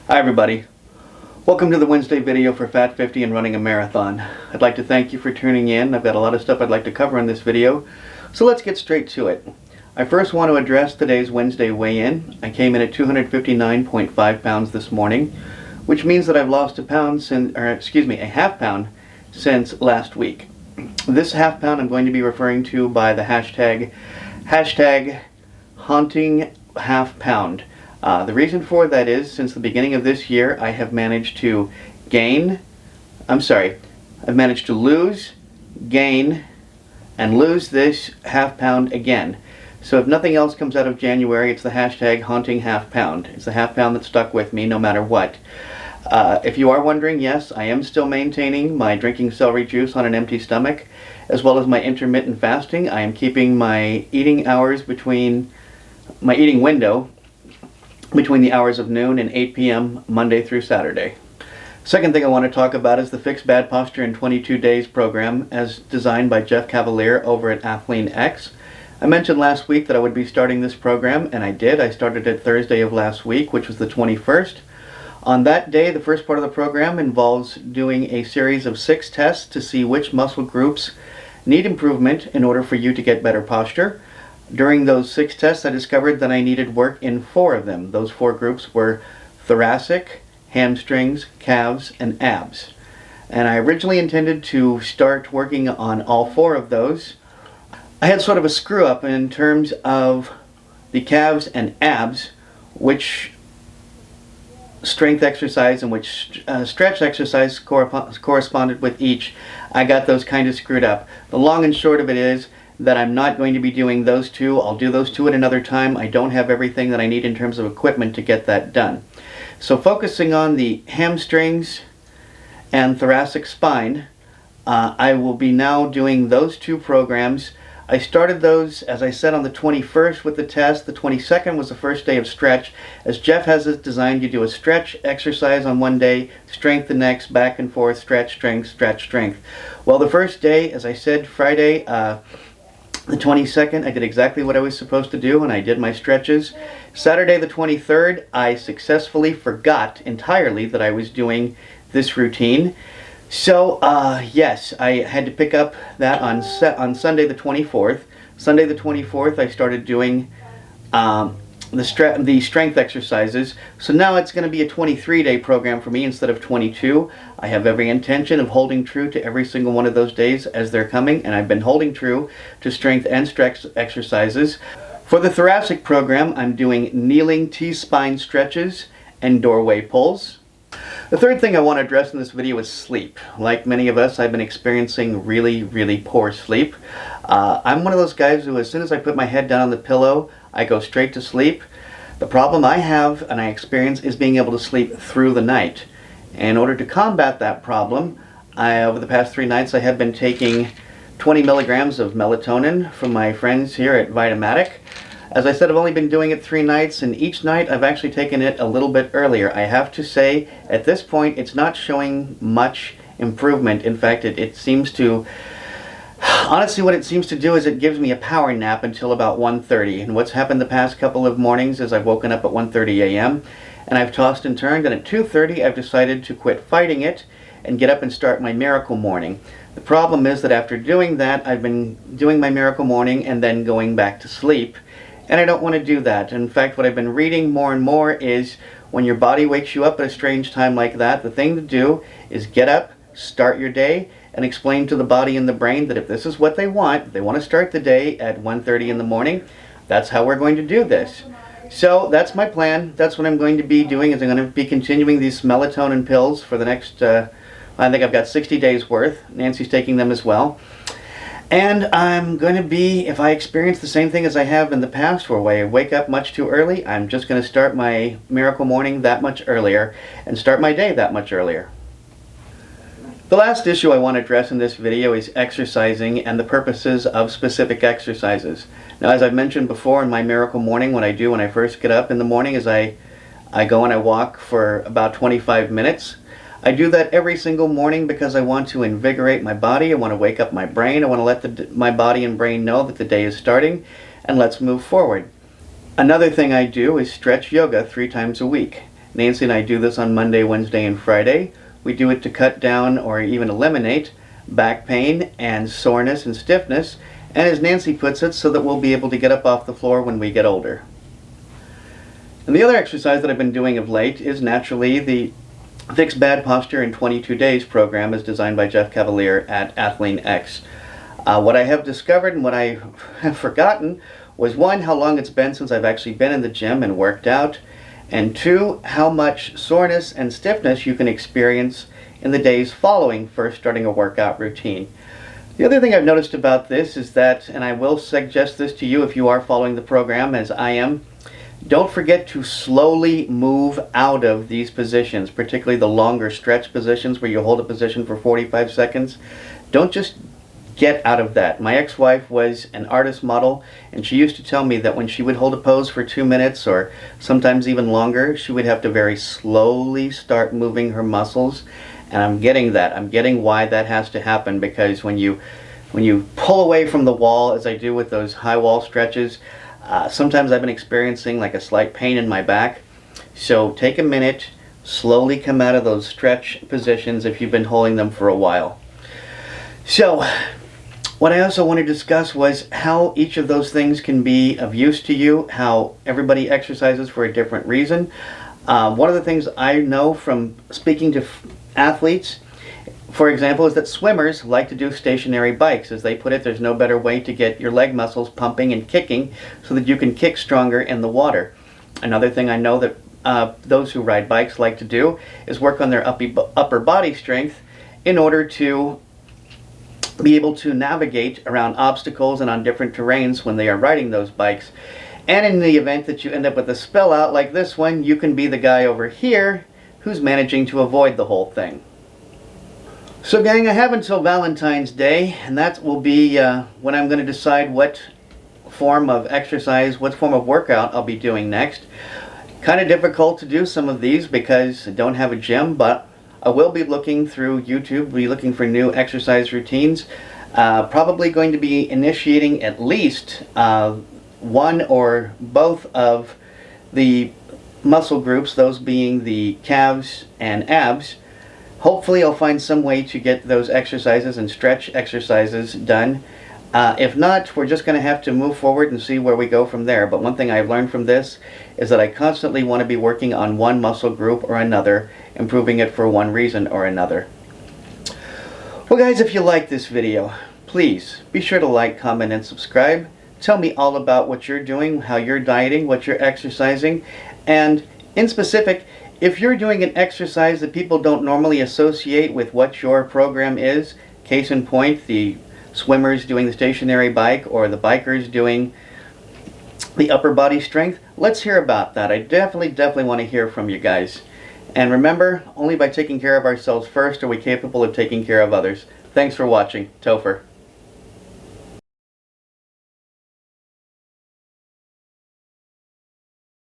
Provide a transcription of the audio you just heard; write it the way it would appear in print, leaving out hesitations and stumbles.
Hi everybody. Welcome to the Wednesday video for Fat 50 and running a marathon. I'd like to thank you for tuning in. I've got a lot of stuff I'd like to cover in this video, so let's get straight to it. I first want to address today's Wednesday weigh-in. I came in at 259.5 pounds this morning, which means that I've lost a half pound since last week. This half pound I'm going to be referring to by the hashtag haunting half pound. The reason for that is, since the beginning of this year, I have managed to I've managed to lose, gain, and lose this half pound again. So if nothing else comes out of January, it's the hashtag haunting half pound. It's the half pound that stuck with me no matter what. If you are wondering, yes, I am still maintaining my drinking celery juice on an empty stomach, as well as my intermittent fasting. I am keeping my eating window between the hours of noon and 8 p.m. Monday through Saturday. Second thing I want to talk about is the Fix Bad Posture in 22 Days program as designed by Jeff Cavaliere over at Athlean. I mentioned last week that I would be starting this program, and I did. I started it Thursday of last week, which was the 21st. On that day, the first part of the program involves doing a series of 6 tests to see which muscle groups need improvement in order for you to get better posture. During those 6 tests, I discovered that I needed work in 4 of them. Those 4 groups were thoracic, hamstrings, calves, and abs. And I originally intended to start working on all 4 of those. I had sort of a screw up in terms of the calves and abs, which strength exercise and which stretch exercise corresponded with each. I got those kind of screwed up. The long and short of it is that I'm not going to be doing those 2. I'll do those 2 at another time. I don't have everything that I need in terms of equipment to get that done. So focusing on the hamstrings and thoracic spine, I will be now doing those 2 programs. I started those, as I said, on the 21st with the test. The 22nd was the first day of stretch. As Jeff has it designed, you do a stretch exercise on one day, strength the next, back and forth, stretch, strength, stretch, strength. Well, the first day, as I said, Friday, the 22nd, I did exactly what I was supposed to do, and I did my stretches. Saturday the 23rd, I successfully forgot entirely that I was doing this routine. So, yes, I had to pick up that on Sunday the 24th. Sunday the 24th, I started doing the strength exercises. So now it's going to be a 23-day program for me instead of 22. I have every intention of holding true to every single one of those days as they're coming, and I've been holding true to strength and stretch exercises. For the thoracic program, I'm doing kneeling T-spine stretches and doorway pulls. The third thing I want to address in this video is sleep. Like many of us, I've been experiencing really, really poor sleep. I'm one of those guys who, as soon as I put my head down on the pillow, I go straight to sleep. The problem I have and I experience is being able to sleep through the night. In order to combat that problem, over the past 3 nights I have been taking 20 milligrams of melatonin from my friends here at Vitamatic. As I said, I've only been doing it 3 nights, and each night I've actually taken it a little bit earlier. I have to say, at this point, it's not showing much improvement. In fact, it seems to... Honestly, what it seems to do is it gives me a power nap until about 1:30. And what's happened the past couple of mornings is I've woken up at 1:30 a.m. and I've tossed and turned, and at 2:30 I've decided to quit fighting it and get up and start my miracle morning. The problem is that after doing that, I've been doing my miracle morning and then going back to sleep. And I don't want to do that. In fact, what I've been reading more and more is when your body wakes you up at a strange time like that, the thing to do is get up, start your day, and explain to the body and the brain that if this is what they want to start the day at 1:30 in the morning, that's how we're going to do this. So that's my plan. That's what I'm going to be doing, is I'm going to be continuing these melatonin pills for the next, I think I've got 60 days worth. Nancee's taking them as well. And I'm going to be, if I experience the same thing as I have in the past where I wake up much too early, I'm just going to start my miracle morning that much earlier and start my day that much earlier. The last issue I want to address in this video is exercising and the purposes of specific exercises. Now, as I've mentioned before, in my miracle morning, what I do when I first get up in the morning is I go and I walk for about 25 minutes. I do that every single morning because I want to invigorate my body. I want to wake up my brain. I want to let my body and brain know that the day is starting, and let's move forward. Another thing I do is stretch yoga 3 times a week. Nancee and I do this on Monday, Wednesday, and Friday. We do it to cut down or even eliminate back pain and soreness and stiffness, and as Nancee puts it, so that we'll be able to get up off the floor when we get older. And the other exercise that I've been doing of late is naturally the Fix Bad Posture in 22 Days program, as designed by Jeff Cavaliere at Athlean X. What I have discovered and what I have forgotten was, one, how long it's been since I've actually been in the gym and worked out, and two, how much soreness and stiffness you can experience in the days following first starting a workout routine. The other thing I've noticed about this is that, and I will suggest this to you if you are following the program as I am, don't forget to slowly move out of these positions, particularly the longer stretch positions where you hold a position for 45 seconds. Don't just get out of that. My ex-wife was an artist model, and she used to tell me that when she would hold a pose for 2 minutes or sometimes even longer, she would have to very slowly start moving her muscles. And I'm getting that. I'm getting why that has to happen, because when you pull away from the wall, as I do with those high wall stretches, sometimes I've been experiencing like a slight pain in my back. So take a minute, slowly come out of those stretch positions if you've been holding them for a while. So what I also want to discuss was how each of those things can be of use to you, how everybody exercises for a different reason. One of the things I know from speaking to athletes, for example, is that swimmers like to do stationary bikes. As they put it, there's no better way to get your leg muscles pumping and kicking so that you can kick stronger in the water. Another thing I know that those who ride bikes like to do is work on their upper body strength in order to be able to navigate around obstacles and on different terrains when they are riding those bikes. And in the event that you end up with a spill out like this one, you can be the guy over here who's managing to avoid the whole thing. So gang, I have until Valentine's Day, and that will be when I'm going to decide what form of exercise, what form of workout I'll be doing next. Kind of difficult to do some of these because I don't have a gym, but I will be looking through YouTube, be looking for new exercise routines. Probably going to be initiating at least one or both of the muscle groups, those being the calves and abs. Hopefully I'll find some way to get those exercises and stretch exercises done. If not, we're just going to have to move forward and see where we go from there. But one thing I've learned from this is that I constantly want to be working on one muscle group or another, improving it for one reason or another. Well guys, if you like this video, please be sure to like, comment, and subscribe. Tell me all about what you're doing, how you're dieting, what you're exercising, and in specific, if you're doing an exercise that people don't normally associate with what your program is, case in point, the swimmers doing the stationary bike or the bikers doing the upper body strength, let's hear about that. I definitely want to hear from you guys. And remember, only by taking care of ourselves first are we capable of taking care of others. Thanks for watching. Topher.